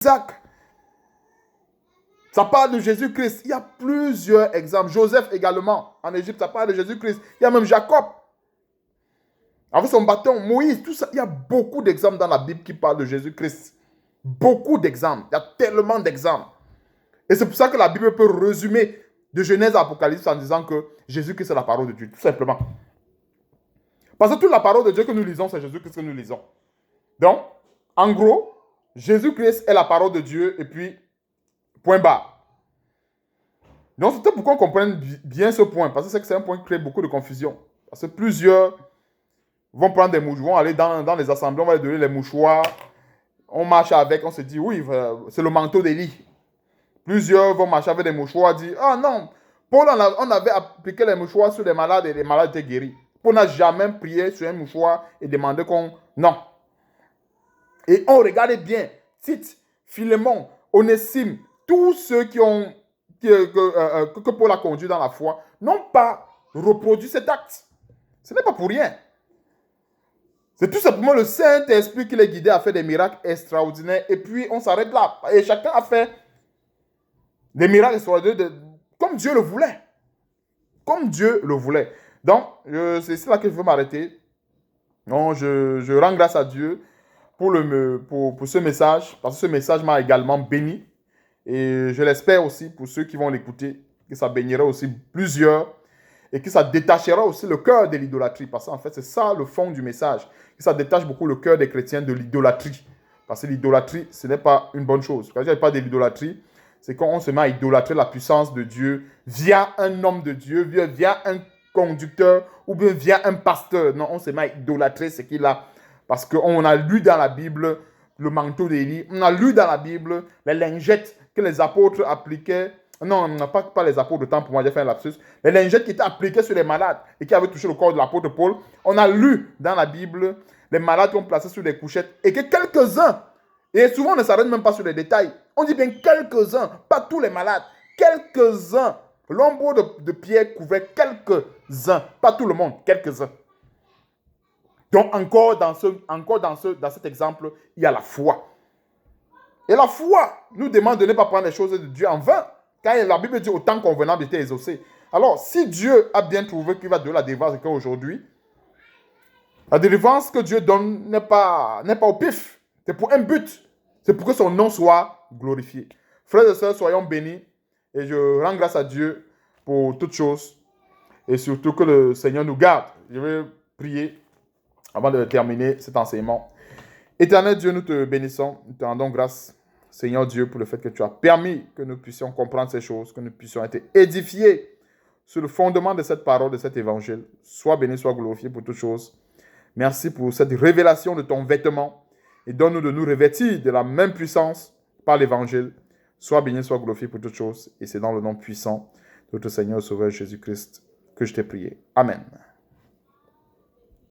Isaac. Ça parle de Jésus-Christ. Il y a plusieurs exemples. Joseph également, en Égypte, ça parle de Jésus-Christ. Il y a même Jacob, avec son bâton, Moïse, tout ça. Il y a beaucoup d'exemples dans la Bible qui parlent de Jésus-Christ. Beaucoup d'exemples. Il y a tellement d'exemples. Et c'est pour ça que la Bible peut résumer de Genèse à Apocalypse en disant que Jésus-Christ est la parole de Dieu, tout simplement. Parce que toute la parole de Dieu que nous lisons, c'est Jésus-Christ que nous lisons. Donc, en gros, Jésus-Christ est la parole de Dieu et puis, point barre. Donc, c'est pour qu'on comprenne bien ce point, parce que c'est un point qui crée beaucoup de confusion. Parce que plusieurs vont prendre des mouchoirs, vont aller dans les assemblées, on va leur donner les mouchoirs, on marche avec, on se dit, oui, c'est le manteau d'Élie. Plusieurs vont marcher avec des mouchoirs, dire, ah non, Paul, on avait appliqué les mouchoirs sur les malades et les malades étaient guéris. Paul n'a jamais prié sur un mouchoir et demandé qu'on... Non. Et on regarde bien, Tite, Philémon, Onésime, tous ceux que Paul a conduit dans la foi, n'ont pas reproduit cet acte. Ce n'est pas pour rien. C'est tout simplement le Saint-Esprit qui les guidait à faire des miracles extraordinaires. Et puis, on s'arrête là. Et chacun a fait des miracles extraordinaires comme Dieu le voulait. Comme Dieu le voulait. Donc, c'est là que je veux m'arrêter. Donc, je rends grâce à Dieu pour ce message. Parce que ce message m'a également béni. Et je l'espère aussi pour ceux qui vont l'écouter, que ça bénira aussi plusieurs. Et que ça détachera aussi le cœur de l'idolâtrie. Parce qu'en fait, c'est ça le fond du message. Que ça détache beaucoup le cœur des chrétiens de l'idolâtrie. Parce que l'idolâtrie, ce n'est pas une bonne chose. Quand je ne parle pas de l'idolâtrie, c'est quand on se met à idolâtrer la puissance de Dieu via un homme de Dieu, via un conducteur ou bien via un pasteur. Non, on se met à idolâtrer ce qu'il a. Parce qu'on a lu dans la Bible le manteau d'Élie. On a lu dans la Bible les lingettes que les apôtres appliquaient. Non, pas les apôtres de temps pour moi, j'ai fait un lapsus. Les lingettes qui étaient appliquées sur les malades et qui avaient touché le corps de l'apôtre Paul. On a lu dans la Bible les malades qu'on plaçait sur des couchettes et que quelques-uns, et souvent on ne s'arrête même pas sur les détails, on dit bien quelques-uns, pas tous les malades, quelques-uns. L'ombre de pierre couvrait quelques-uns, pas tout le monde, quelques-uns. Donc encore dans cet exemple, il y a la foi. Et la foi nous demande de ne pas prendre les choses de Dieu en vain. Quand la Bible dit au temps convenable était exaucé. Alors, si Dieu a bien trouvé qu'il va donner la délivrance qu'aujourd'hui, la délivrance que Dieu donne n'est pas au pif. C'est pour un but. C'est pour que son nom soit glorifié. Frères et sœurs, soyons bénis. Et je rends grâce à Dieu pour toutes choses. Et surtout que le Seigneur nous garde. Je vais prier avant de terminer cet enseignement. Éternel Dieu, nous te bénissons. Nous te rendons grâce, Seigneur Dieu, pour le fait que tu as permis que nous puissions comprendre ces choses, que nous puissions être édifiés sur le fondement de cette parole, de cet évangile. Sois béni, sois glorifié pour toutes choses. Merci pour cette révélation de ton vêtement et donne-nous de nous revêtir de la même puissance par l'évangile. Sois béni, sois glorifié pour toutes choses. Et c'est dans le nom puissant de notre Seigneur et Sauveur Jésus-Christ que je t'ai prié. Amen.